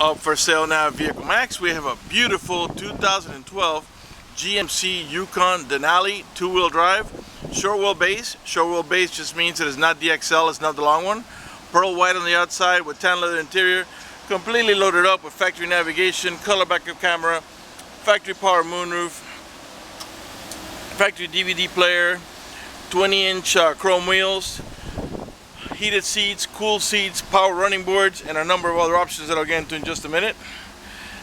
Up for sale now at Vehiclemax, we have a beautiful 2012 GMC Yukon Denali two-wheel drive, short wheelbase. Short wheelbase just means it is not the XL, it's not the long one. Pearl white on the outside with tan leather interior, completely loaded up with factory navigation, color backup camera, factory power moonroof, factory DVD player, 20-inch chrome wheels, heated seats, cool seats, power running boards, and a number of other options that I'll get into in just a minute.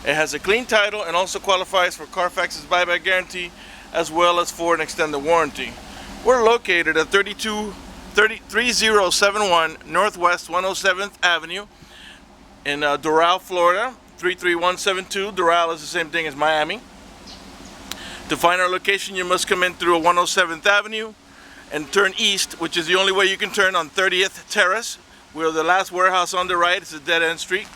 It has a clean title and also qualifies for Carfax's buyback guarantee as well as for an extended warranty. We're located at 3071 Northwest 107th Avenue in Doral, Florida, 33172. Doral is the same thing as Miami. To find our location, you must come in through 107th Avenue and turn east, which is the only way you can turn, on 30th Terrace. We're the last warehouse on the right. It's a dead-end street.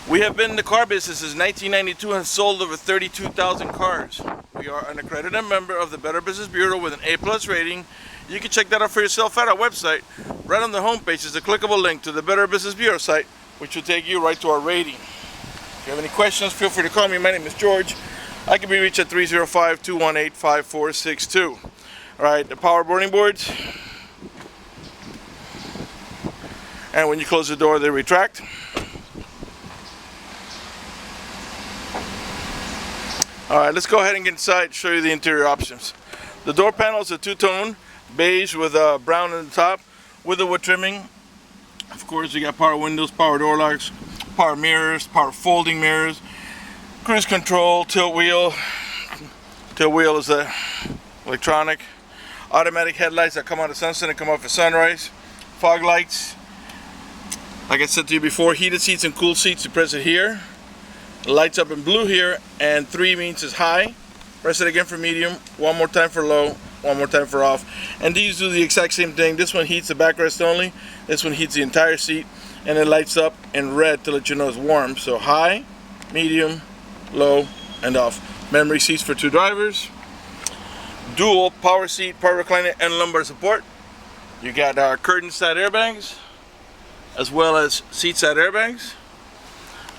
We have been in the car business since 1992 and sold over 32,000 cars. We are an accredited member of the Better Business Bureau with an A+ rating. You can check that out for yourself at our website. Right on the homepage is a clickable link to the Better Business Bureau site, which will take you right to our rating. If you have any questions, feel free to call me. My name is George. I can be reached at 305-218-5462. Alright, the power boarding boards, and when you close the door they retract. Alright, let's go ahead and get inside and show you the interior options. The door panel is a two-tone beige with brown on the top with the wood trimming. Of course, you got power windows, power door locks, power mirrors, power folding mirrors, cruise control, tilt wheel. Tilt wheel is electronic. Automatic headlights that come out of sunset and come off at sunrise. Fog lights. Like I said to you before, heated seats and cool seats. You press it here. It lights up in blue here, and 3 means it's high. Press it again for medium. One more time for low. One more time for off. And these do the exact same thing. This one heats the backrest only. This one heats the entire seat, and it lights up in red to let you know it's warm. So high, medium, low, and off. Memory seats for 2 drivers. Dual power seat, power recliner, and lumbar support. You got our curtain side airbags as well as seat side airbags.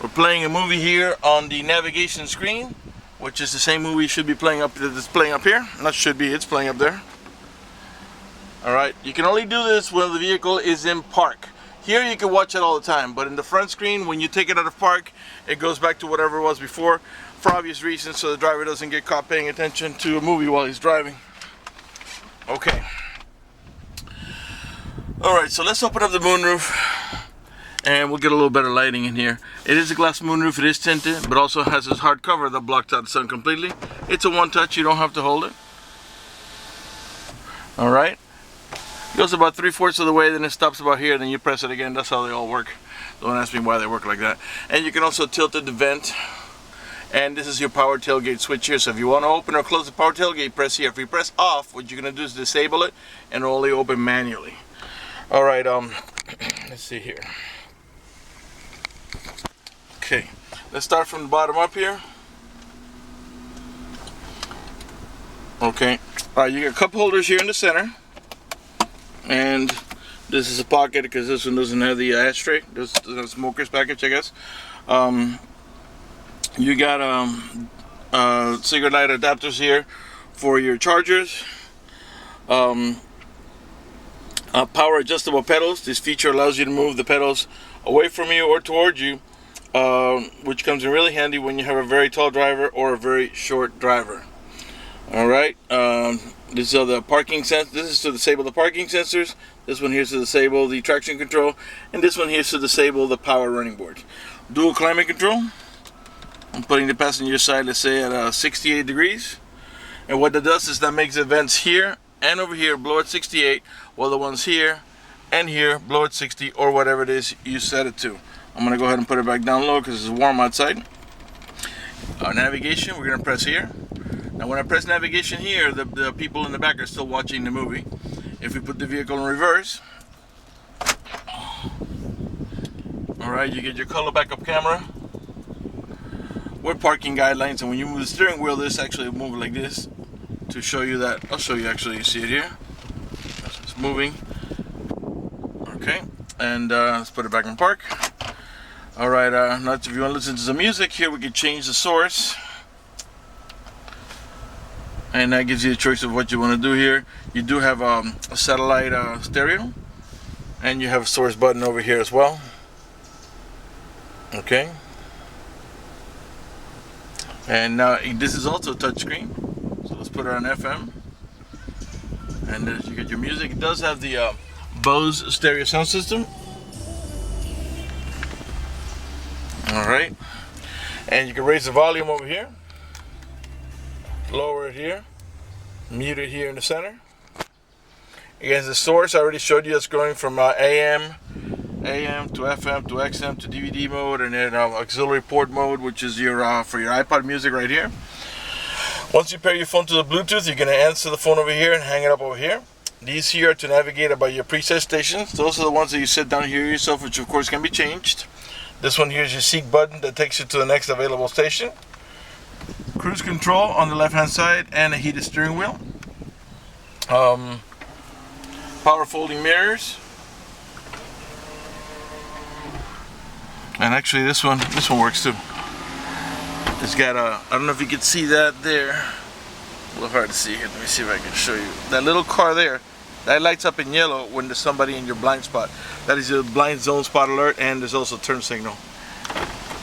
We're playing a movie here on the navigation screen, which is the same movie you should be playing up that's playing up here. Not should be, it's playing up there. Alright, you can only do this when the vehicle is in park. Here you can watch it all the time, but in the front screen, when you take it out of park, it goes back to whatever it was before, for obvious reasons, so the driver doesn't get caught paying attention to a movie while he's driving. Okay. Alright, so let's open up the moonroof and we'll get a little better lighting in here. It is a glass moonroof, it is tinted, but also has this hard cover that blocks out the sun completely. It's a one-touch, you don't have to hold it. Alright. It goes about 3/4 of the way, then it stops about here, then you press it again. That's how they all work. Don't ask me why they work like that. And you can also tilt the vent. And this is your power tailgate switch here. So if you want to open or close the power tailgate, press here. If you press off, what you're going to do is disable it and it'll only open manually. Alright, let's see here. Okay, let's start from the bottom up here. Okay, alright, you got cup holders here in the center. And this is a pocket because this one doesn't have the ashtray. This is a smoker's package, I guess. You got cigarette light adapters here for your chargers. Power adjustable pedals. This feature allows you to move the pedals away from you or towards you, which comes in really handy when you have a very tall driver or a very short driver. Alright, this is the parking sensor. This is to disable the parking sensors. This one here is to disable the traction control, and this one here is to disable the power running boards. Dual climate control. I'm putting the passenger side, let's say, at 68 degrees. And what that does is that makes the vents here and over here blow at 68, while the ones here and here blow at 60, or whatever it is you set it to. I'm going to go ahead and put it back down low because it's warm outside. Navigation, we're going to press here. Now when I press navigation here, the people in the back are still watching the movie. If we put the vehicle in reverse, alright, you get your color backup camera with parking guidelines, and when you move the steering wheel, this actually will move like this to show you that. I'll show you actually, you see it here. It's moving. Okay, and let's put it back in park. Alright, now if you want to listen to some music here, we can change the source. And that gives you a choice of what you want to do here. You do have a satellite stereo. And you have a source button over here as well. Okay. And now this is also a touchscreen. So let's put it on FM. And as you get your music, it does have the Bose stereo sound system. Alright. And you can raise the volume over here. Lower it here. Mute it here in the center. Again, the source I already showed you, it's going from AM to FM to XM to DVD mode, and then auxiliary port mode, which is your for your iPod music right here. Once you pair your phone to the Bluetooth, you're going to answer the phone over here and hang it up over here. These here are to navigate about your preset stations. Those are the ones that you sit down here yourself, which of course can be changed. This one here is your seek button that takes you to the next available station. Cruise control on the left hand side and a heated steering wheel. Power folding mirrors. And actually this one works too. It's got a, I don't know if you can see that there. A little hard to see here. Let me see if I can show you. That little car there, that lights up in yellow when there's somebody in your blind spot. That is your blind zone spot alert, and there's also turn signal.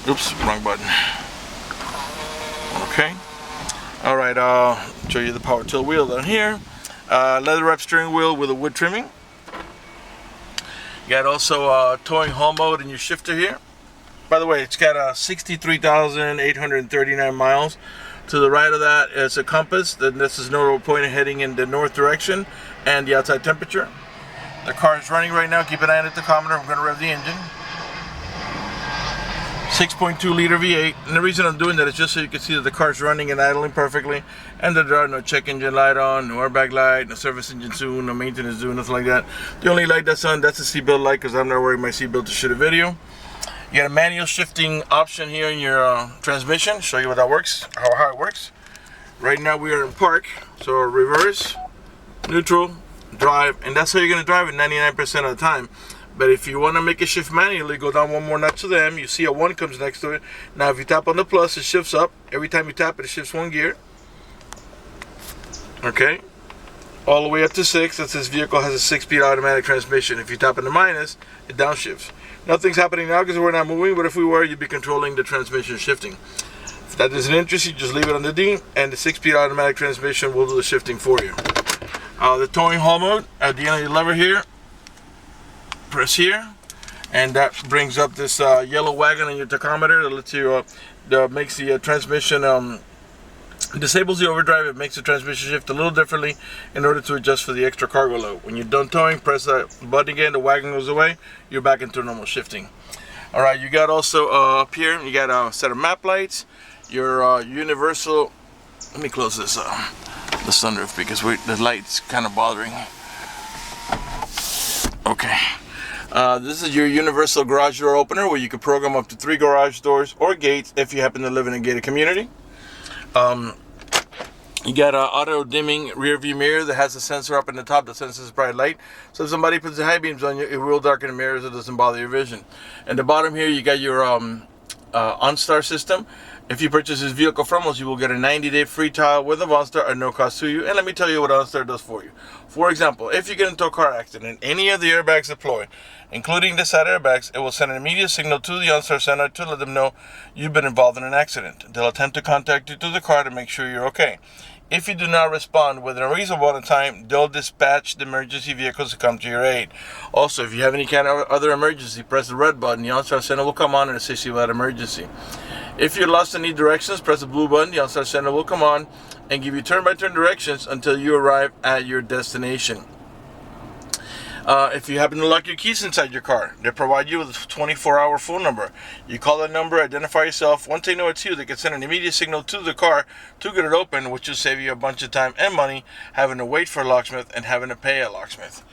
Oops, wrong button. Okay. Alright, I'll show you the power tilt wheel down here. Leather wrap steering wheel with a wood trimming. You got also towing haul mode in your shifter here. By the way, it's got 63,839 miles. To the right of that is a compass. Then this is nodal pointer heading in the north direction, and the outside temperature. The car is running right now. Keep an eye on the tachometer. I'm going to rev the engine. 6.2 liter V8, and the reason I'm doing that is just so you can see that the car's running and idling perfectly, and that there are no check engine light on, no airbag light, no service engine soon, no maintenance soon, nothing like that. The only light that's on, that's the seatbelt light, because I'm not wearing my seatbelt to shoot a video. You got a manual shifting option here in your transmission. Show you what that works, how it works. Right now we are in park, so reverse, neutral, drive, and that's how you're going to drive it 99% of the time. But if you want to make it shift manually, go down one more notch to them. You see a 1 comes next to it. Now if you tap on the plus, it shifts up. Every time you tap it, it shifts 1 gear. Okay. All the way up to 6. Since this vehicle has a 6-speed automatic transmission. If you tap on the minus, it downshifts. Nothing's happening now because we're not moving, but if we were, you'd be controlling the transmission shifting. If that doesn't interest you, just leave it on the D, and the 6-speed automatic transmission will do the shifting for you. The towing haul mode, at the end of your lever here, press here, and that brings up this yellow wagon on your tachometer that lets you that makes the transmission disables the overdrive. It makes the transmission shift a little differently in order to adjust for the extra cargo load. When you're done towing, press that button again, the wagon goes away, you're back into normal shifting. Alright, you got also up here, you got a set of map lights, your universal, let me close this the sunroof because the light's kind of bothering. Okay. This is your universal garage door opener where you can program up to 3 garage doors or gates if you happen to live in a gated community. You got an auto dimming rear view mirror that has a sensor up in the top that senses bright light. So if somebody puts the high beams on you, it will darken the mirrors. It doesn't bother your vision. And the bottom here, you got your OnStar system. If you purchase this vehicle from us, you will get a 90-day free trial with OnStar at no cost to you. And let me tell you what OnStar does for you. For example, if you get into a car accident, any of the airbags deploy, including the side airbags, it will send an immediate signal to the OnStar center to let them know you've been involved in an accident. They'll attempt to contact you through the car to make sure you're okay. If you do not respond within a reasonable amount of time, they'll dispatch the emergency vehicles to come to your aid. Also, if you have any kind of other emergency, press the red button. The OnStar center will come on and assist you with that emergency. If you're lost and need directions, press the blue button. The OnStar center will come on and give you turn-by-turn directions until you arrive at your destination. If you happen to lock your keys inside your car, they provide you with a 24-hour phone number. You call that number, identify yourself. Once they know it's you, they can send an immediate signal to the car to get it open, which will save you a bunch of time and money having to wait for a locksmith and having to pay a locksmith.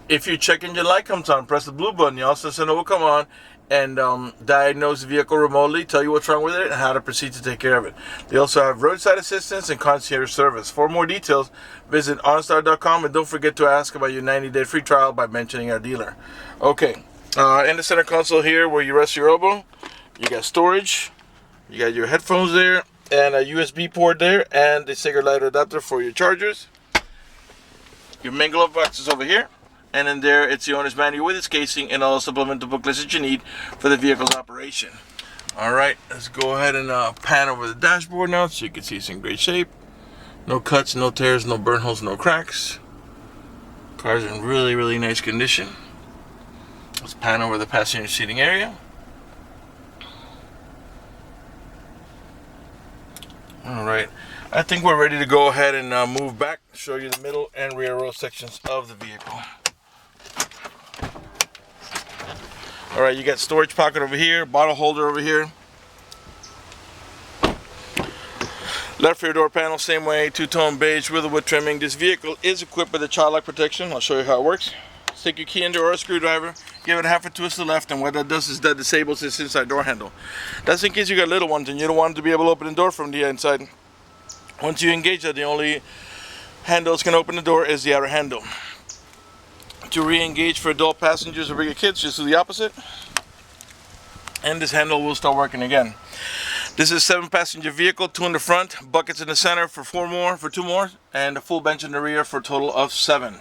If your check engine light comes on, press the blue button. The OnStar center will come on and diagnose the vehicle remotely, tell you what's wrong with it, and how to proceed to take care of it. They also have roadside assistance and concierge service. For more details, visit OnStar.com, and don't forget to ask about your 90-day free trial by mentioning our dealer. Okay, In the center console here where you rest your elbow, you got storage, you got your headphones there, and a USB port there, and the cigarette lighter adapter for your chargers. Your main glove box is over here, and in there it's the owner's manual with its casing and all the supplemental booklets that you need for the vehicle's operation. Alright, let's go ahead and pan over the dashboard now so you can see it's in great shape. No cuts, no tears, no burn holes, no cracks. Car's in really nice condition. Let's pan over the passenger seating area. Alright, I think we're ready to go ahead and move back, show you the middle and rear row sections of the vehicle. Alright, you got storage pocket over here, bottle holder over here. Left rear door panel, same way, two-tone beige with a wood trimming. This vehicle is equipped with a child lock protection. I'll show you how it works. Stick your key in there or a screwdriver, give it half a twist to the left, and what that does is that disables this inside door handle. That's in case you got little ones and you don't want them to be able to open the door from the inside. Once you engage that, the only handle that's going to open the door is the outer handle. To re-engage for adult passengers or bigger kids, just do the opposite, and this handle will start working again. This is a 7-passenger vehicle, 2 in the front, buckets in the center for 2 more, and a full bench in the rear for a total of 7.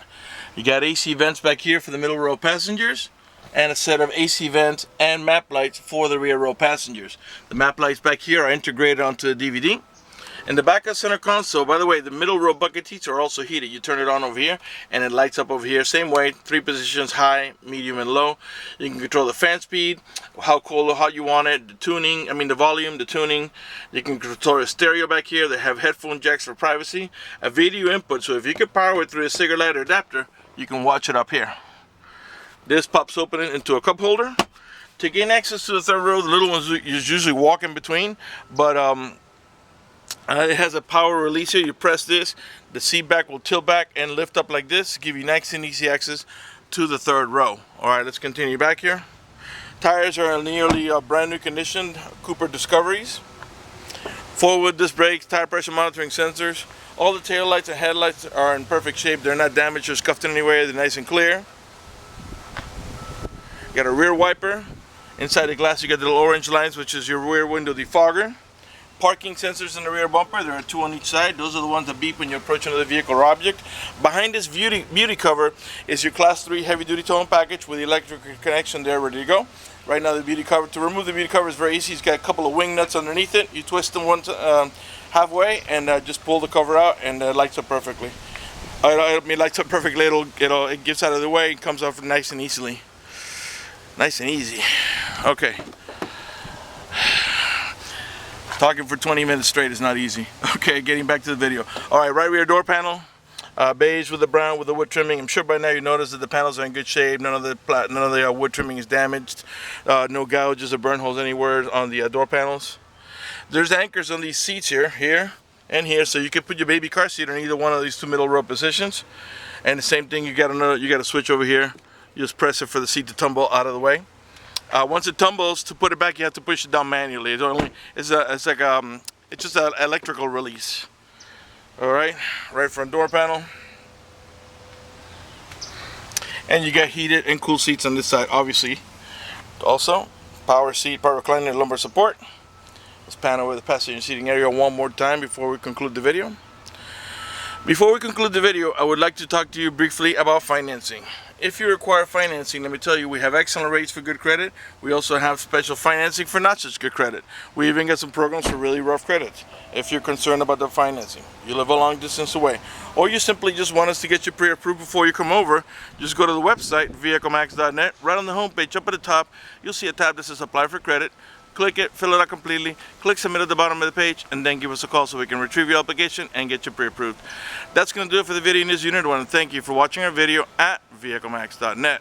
You got AC vents back here for the middle row passengers, and a set of AC vents and map lights for the rear row passengers. The map lights back here are integrated onto the DVD. In the back of center console, by the way, the middle row bucket seats are also heated. You turn it on over here and it lights up over here. Same way, 3 positions, high, medium, and low. You can control the fan speed, how cold or hot you want it, the tuning, the volume, the tuning. You can control the stereo back here. They have headphone jacks for privacy. A video input, so if you can power it through a cigarette lighter adapter, you can watch it up here. This pops open into a cup holder. To gain access to the third row, the little ones usually walk in between, but it has a power release here. You press this, the seat back will tilt back and lift up like this, give you nice and easy access to the third row. Alright, let's continue back here. Tires are in nearly brand new condition, Cooper Discoveries. Forward disc brakes, tire pressure monitoring sensors. All the tail lights and headlights are in perfect shape. They're not damaged or scuffed in any way. They're nice and clear. You got a rear wiper. Inside the glass you got the little orange lines, which is your rear window defogger. Parking sensors in the rear bumper. There are 2 on each side. Those are the ones that beep when you approach another vehicle or object. Behind this beauty cover is your Class 3 heavy duty towing package with the electric connection there ready to go. Right now the beauty cover, to remove the beauty cover is very easy. It's got a couple of wing nuts underneath it. You twist them halfway and just pull the cover out, and it lights up perfectly. Lights up perfectly. It gets out of the way and comes off nice and easily. Nice and easy. Okay. Talking for 20 minutes straight is not easy. Okay, getting back to the video. Alright, right rear door panel, beige with the brown with the wood trimming. I'm sure by now you noticed that the panels are in good shape. None of the wood trimming is damaged. No gouges or burn holes anywhere on the door panels. There's anchors on these seats here and here, so you can put your baby car seat on either one of these 2 middle row positions. And the same thing, you got a switch over here. You just press it for the seat to tumble out of the way. Once it tumbles, to put it back, you have to push it down manually. It's just an electrical release. All right, right front door panel, and you got heated and cool seats on this side, obviously. Also, power seat, power recliner, lumbar support. Let's pan over the passenger seating area one more time before we conclude the video. Before we conclude the video, I would like to talk to you briefly about financing. If you require financing, let me tell you, we have excellent rates for good credit. We also have special financing for not such good credit. We even got some programs for really rough credits. If you're concerned about the financing, you live a long distance away, or you simply just want us to get you pre-approved before you come over, just go to the website, vehiclemax.net. Right on the homepage, up at the top, you'll see a tab that says Apply for Credit. Click it, fill it out completely, click Submit at the bottom of the page, and then give us a call so we can retrieve your application and get you pre-approved. That's going to do it for the video in this unit. I want to thank you for watching our video at vehiclemax.net.